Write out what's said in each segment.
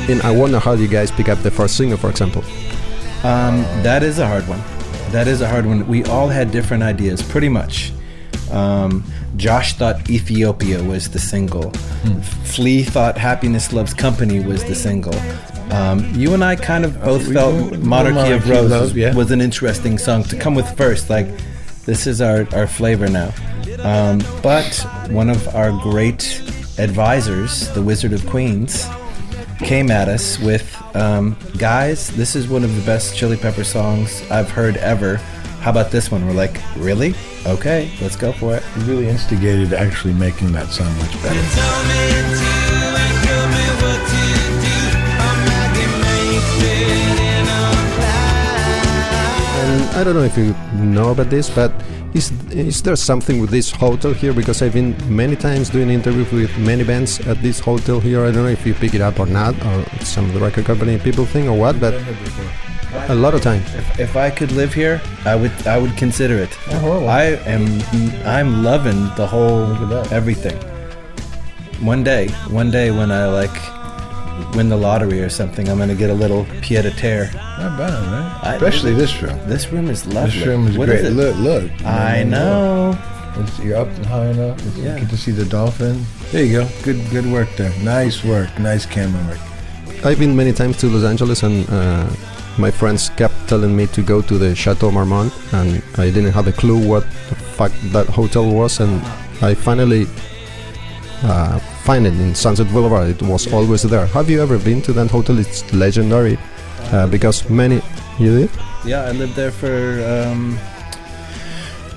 And I wonder how you guys pick up the first single, for example. That is a hard one. That is a hard one. We all had different ideas, pretty much. Josh thought Ethiopia was the single. Flea thought Happiness Loves Company was the single. You and I kind of both felt Monarchy of Roses was an interesting song to come with first. Like, this is our flavor now. But one of our great advisors, the Wizard of Queens, came at us with, guys, this is one of the best Chili Pepper songs I've heard ever. How about this one? We're like, really? Okay, let's go for it. He really instigated actually making that song much better. And I don't know if you know about this, but is there something with this hotel here? Because I've been many times doing interviews with many bands at this hotel here. I don't know if you pick it up or not, or some of the record company people think or what, but a lot of times. If I could live here, I would consider it. Oh, I'm loving the whole everything. One day when I win the lottery or something, I'm gonna get a little pied-à-terre. Not bad, right? Especially this room. This room is lovely. This room is what great. Is it? Look. I know. You're up and high enough. You get to see the dolphin. There you go. Good work there. Nice work. Nice camera work. I've been many times to Los Angeles, and my friends kept telling me to go to the Chateau Marmont, and I didn't have a clue what the fuck that hotel was, and I finally find it in Sunset Boulevard. It was always there. Have you ever been to that hotel? It's legendary because many... You did? Yeah, I lived there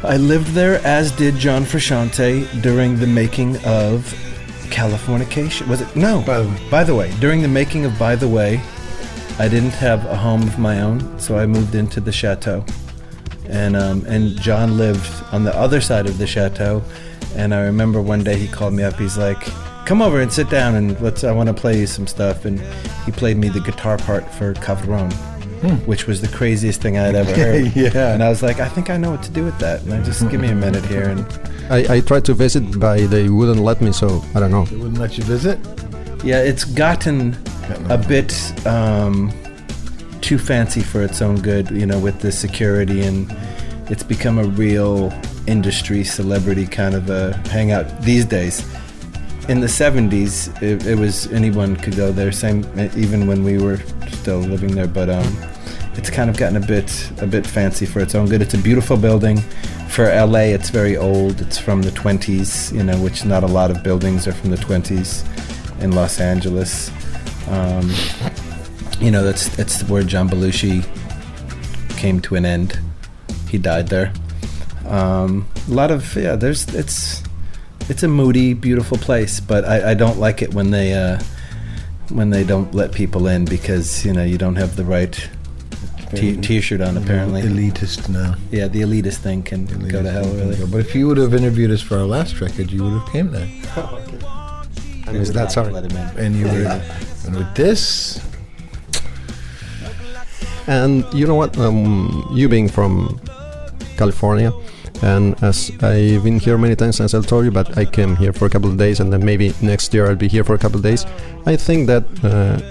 I lived there, as did John Frusciante, during the making of Californication. Was it? No. By the Way. During the making of By the Way, I didn't have a home of my own, so I moved into the chateau. And John lived on the other side of the chateau. And I remember one day he called me up. He's like, "Come over and sit down, and I want to play you some stuff." And he played me the guitar part for Cavron, which was the craziest thing I had ever heard. Yeah. And I was like, I think I know what to do with that. And I just give me a minute here. And I tried to visit, but they wouldn't let me, so I don't know. They wouldn't let you visit? yeah, it's gotten a bit too fancy for its own good, you know, with the security, and it's become a real industry celebrity kind of a hangout these days. In the 70s, it was anyone could go there, same even when we were still living there, but it's kind of gotten a bit fancy for its own good. It's a beautiful building. For LA, it's very old. It's from the 20s, you know, which not a lot of buildings are from the 20s in Los Angeles. You know, that's where John Belushi came to an end. He died there. A lot of, yeah, it's a moody, beautiful place, but I don't like it when they don't let people in because, you know, you don't have the right t-shirt on, apparently. Elitist now. Yeah, the elitist thing can go to hell, really. But if you would have interviewed us for our last record, you would have came then. I mean, that's sorry. And you would have, and with this. And you know what? You being from California, and as I've been here many times, as I told you, but I came here for a couple of days, and then maybe next year I'll be here for a couple of days. I think that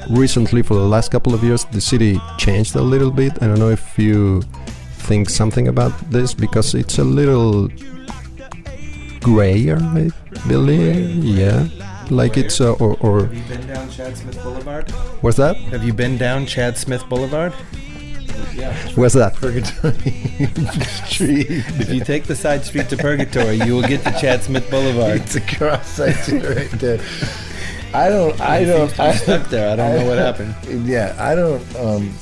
recently, for the last couple of years, the city changed a little bit. I don't know if you think something about this, because it's a little grayer, I believe. Yeah, like it's or. Have you been down Chad Smith Boulevard? What's that? Have you been down Chad Smith Boulevard? Yeah. Where's that? Purgatory Street. If you take the side street to Purgatory, you will get to Chad Smith Boulevard. It's a cross section right there. I stuck there. I don't know what happened. Yeah, I don't.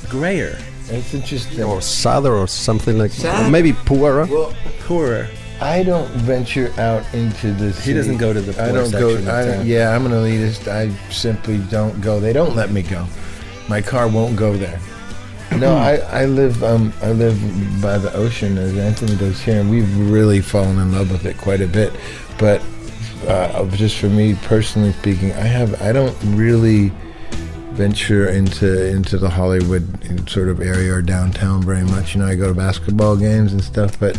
Grayer. It's interesting. Or sadder or something like that. Maybe poorer. Well, Poorer. I don't venture out into the city. He doesn't go to the poor section of town. Yeah, I'm an elitist. I simply don't go. They don't let me go. My car won't go there. No, I live by the ocean, as Anthony does here, and we've really fallen in love with it quite a bit. But just for me personally speaking, I don't really venture into the Hollywood sort of area or downtown very much. You know, I go to basketball games and stuff, but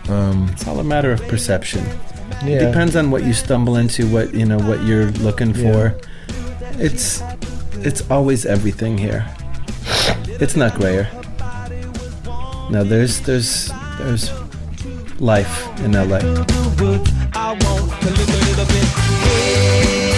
it's all a matter of perception. Yeah. It depends on what you stumble into, what you're looking for. it's always everything here. It's not grayer. No, there's life in LA. I want to live a little bit.